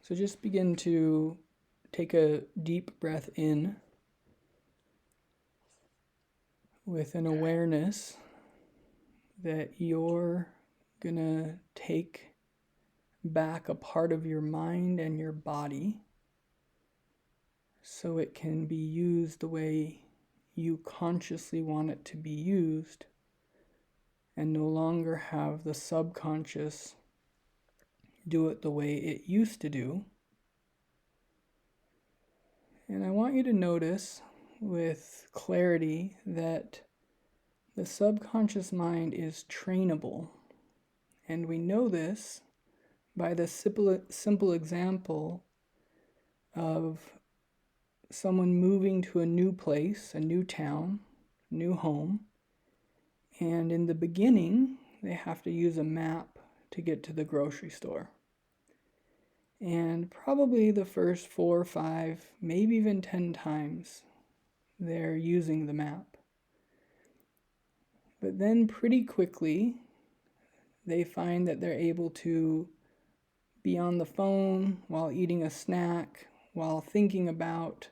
So just begin to take a deep breath in with an awareness that you're gonna take back a part of your mind and your body so it can be used the way you consciously want it to be used, and no longer have the subconscious do it the way it used to do. And I want you to notice with clarity that the subconscious mind is trainable. And we know this by the simple example of someone moving to a new place, a new town, new home. And in the beginning, they have to use a map to get to the grocery store. And probably the first 4 or 5, maybe even 10 times, they're using the map. But then pretty quickly, they find that they're able to be on the phone while eating a snack, while thinking about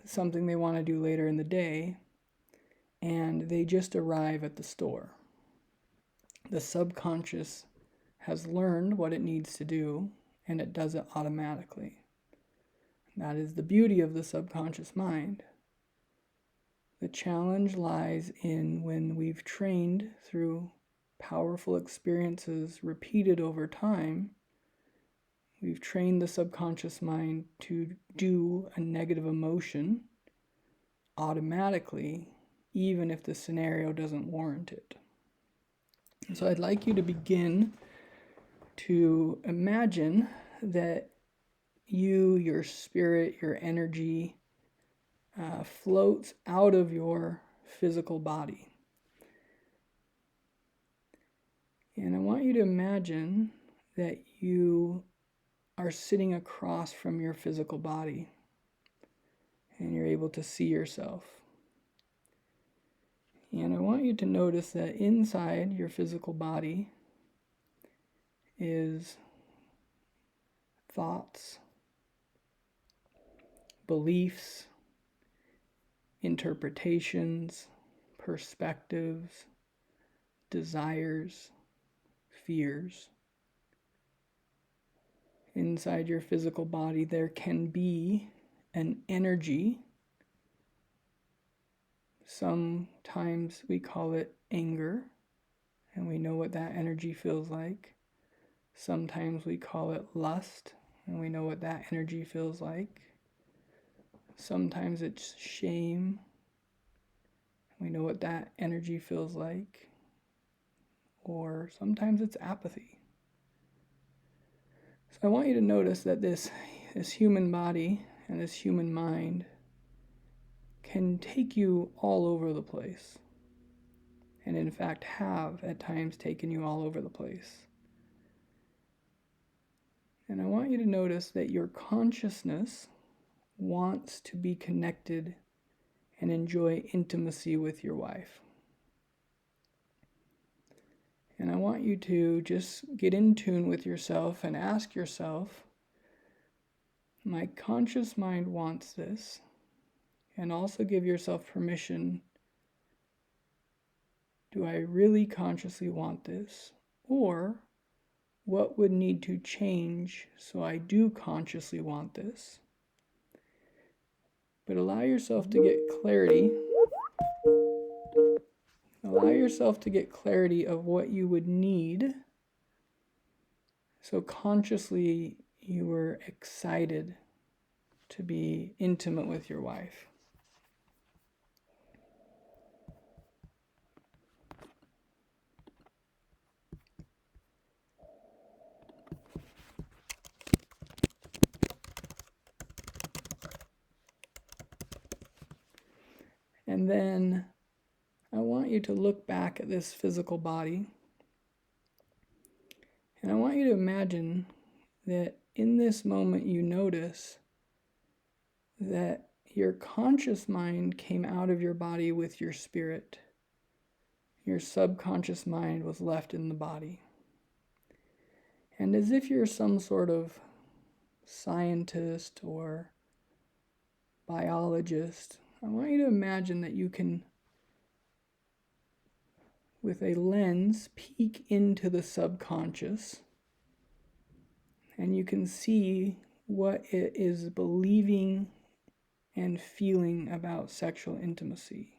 something they want to do later in the day, and they just arrive at the store. The subconscious has learned what it needs to do, and it does it automatically. That is the beauty of the subconscious mind. The challenge lies in when we've trained through powerful experiences repeated over time, we've trained the subconscious mind to do a negative emotion automatically, even if the scenario doesn't warrant it. So I'd like you to begin to imagine that you, your spirit, your energy floats out of your physical body. And I want you to imagine that you are sitting across from your physical body and you're able to see yourself. And I want you to notice that inside your physical body is thoughts, beliefs, interpretations, perspectives, desires, fears. Inside your physical body, there can be an energy. Sometimes we call it anger, and we know what that energy feels like. Sometimes we call it lust, and we know what that energy feels like. Sometimes it's shame. We know what that energy feels like. Or sometimes it's apathy. So I want you to notice that this human body and this human mind can take you all over the place. And in fact have at times taken you all over the place. And I want you to notice that your consciousness wants to be connected and enjoy intimacy with your wife. And I want you to just get in tune with yourself and ask yourself, my conscious mind wants this, and also give yourself permission, do I really consciously want this? Or what would need to change so I do consciously want this? But allow yourself to get clarity. Allow yourself to get clarity of what you would need. So consciously you were excited to be intimate with your wife. And then I want you to look back at this physical body. And I want you to imagine that in this moment you notice that your conscious mind came out of your body with your spirit. Your subconscious mind was left in the body. And as if you're some sort of scientist or biologist, I want you to imagine that you can, with a lens, peek into the subconscious, and you can see what it is believing and feeling about sexual intimacy.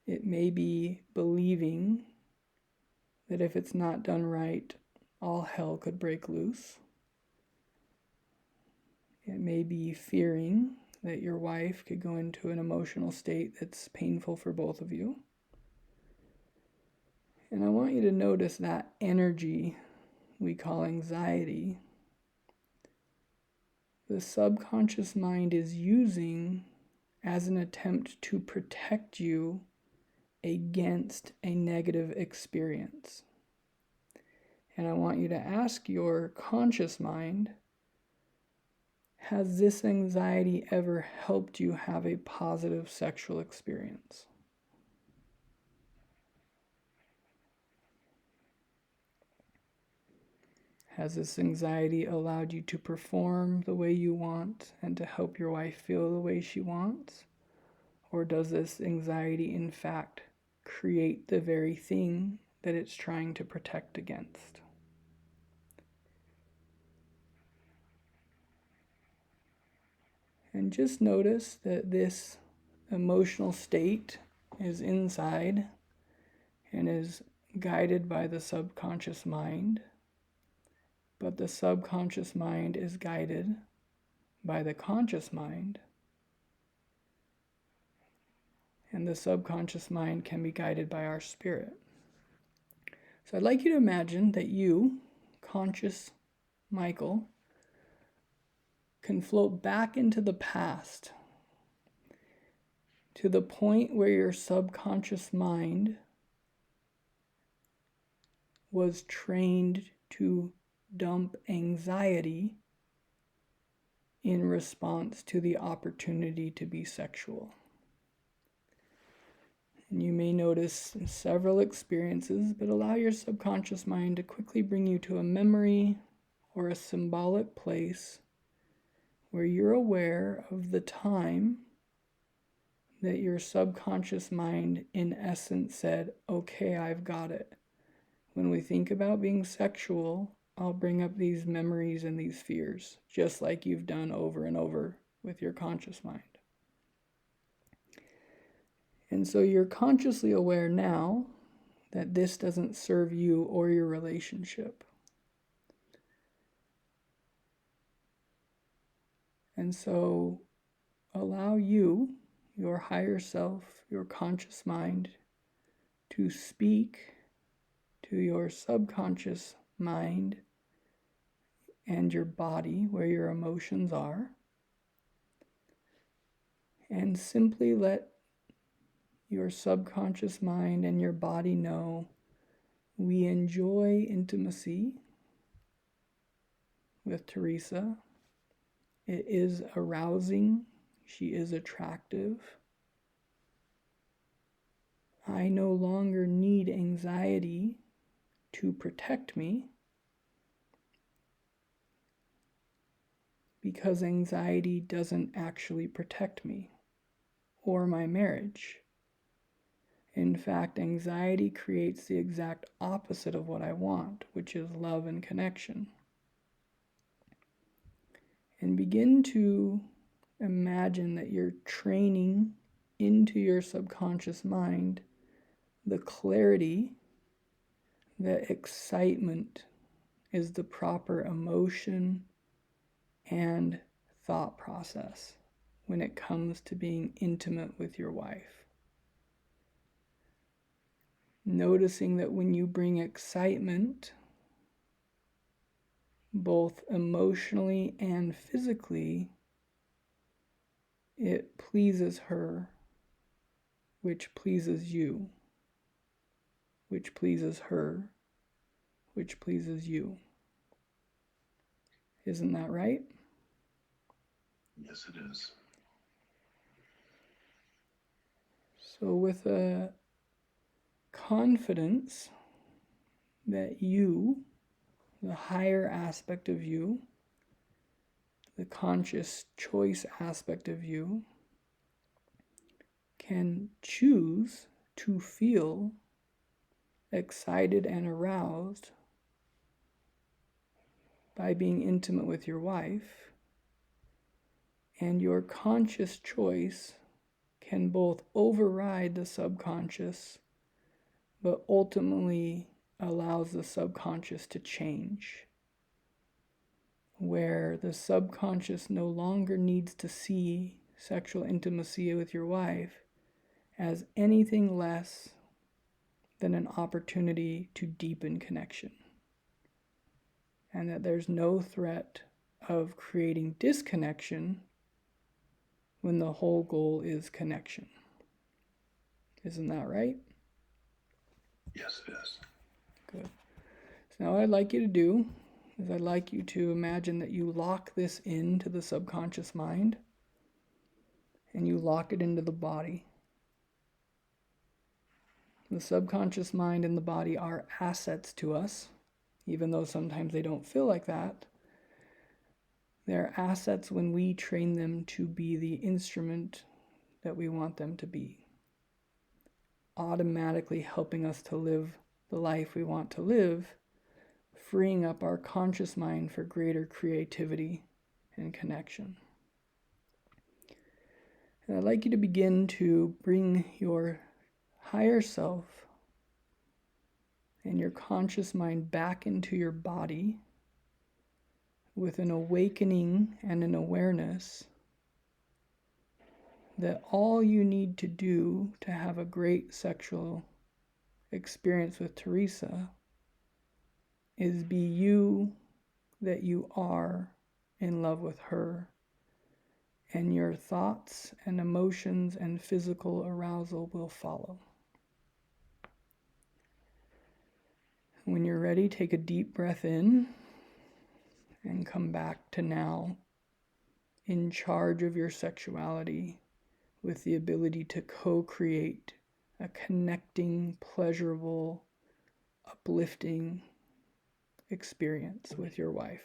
It may be believing that if it's not done right, all hell could break loose. It may be fearing that your wife could go into an emotional state that's painful for both of you. And I want you to notice that energy we call anxiety. The subconscious mind is using as an attempt to protect you against a negative experience. And I want you to ask your conscious mind, has this anxiety ever helped you have a positive sexual experience? Has this anxiety allowed you to perform the way you want and to help your wife feel the way she wants? Or does this anxiety, in fact, create the very thing that it's trying to protect against? And just notice that this emotional state is inside and is guided by the subconscious mind, but the subconscious mind is guided by the conscious mind, and the subconscious mind can be guided by our spirit. So I'd like you to imagine that you, conscious Michael, can float back into the past to the point where your subconscious mind was trained to dump anxiety in response to the opportunity to be sexual. And you may notice several experiences, but allow your subconscious mind to quickly bring you to a memory or a symbolic place where you're aware of the time that your subconscious mind, in essence, said, okay, I've got it. When we think about being sexual, I'll bring up these memories and these fears, just like you've done over and over with your conscious mind. And so you're consciously aware now that this doesn't serve you or your relationship. And so allow you, your higher self, your conscious mind, to speak to your subconscious mind and your body, where your emotions are, and simply let your subconscious mind and your body know we enjoy intimacy with Teresa. It is arousing. She is attractive. I no longer need anxiety to protect me, because anxiety doesn't actually protect me or my marriage. In fact, anxiety creates the exact opposite of what I want, which is love and connection. And begin to imagine that you're training into your subconscious mind the clarity that excitement is the proper emotion and thought process when it comes to being intimate with your wife. Noticing that when you bring excitement, both emotionally and physically, it pleases her, which pleases you, which pleases her, which pleases you. Isn't that right? Yes, it is. So with a confidence that you, the higher aspect of you, the conscious choice aspect of you can choose to feel excited and aroused by being intimate with your wife, and your conscious choice can both override the subconscious, but ultimately allows the subconscious to change, where the subconscious no longer needs to see sexual intimacy with your wife as anything less than an opportunity to deepen connection, and that there's no threat of creating disconnection when the whole goal is connection. Isn't that right? Yes, it is. Good. So now what I'd like you to do is I'd like you to imagine that you lock this into the subconscious mind and you lock it into the body. The subconscious mind and the body are assets to us, even though sometimes they don't feel like that. They're assets when we train them to be the instrument that we want them to be, automatically helping us to live the life we want to live, freeing up our conscious mind for greater creativity and connection. And I'd like you to begin to bring your higher self and your conscious mind back into your body with an awakening and an awareness that all you need to do to have a great sexual experience with Teresa is be you, that you are in love with her, and your thoughts and emotions and physical arousal will follow. When you're ready, take a deep breath in and come back to now, in charge of your sexuality, with the ability to co-create a connecting, pleasurable, uplifting experience with your wife.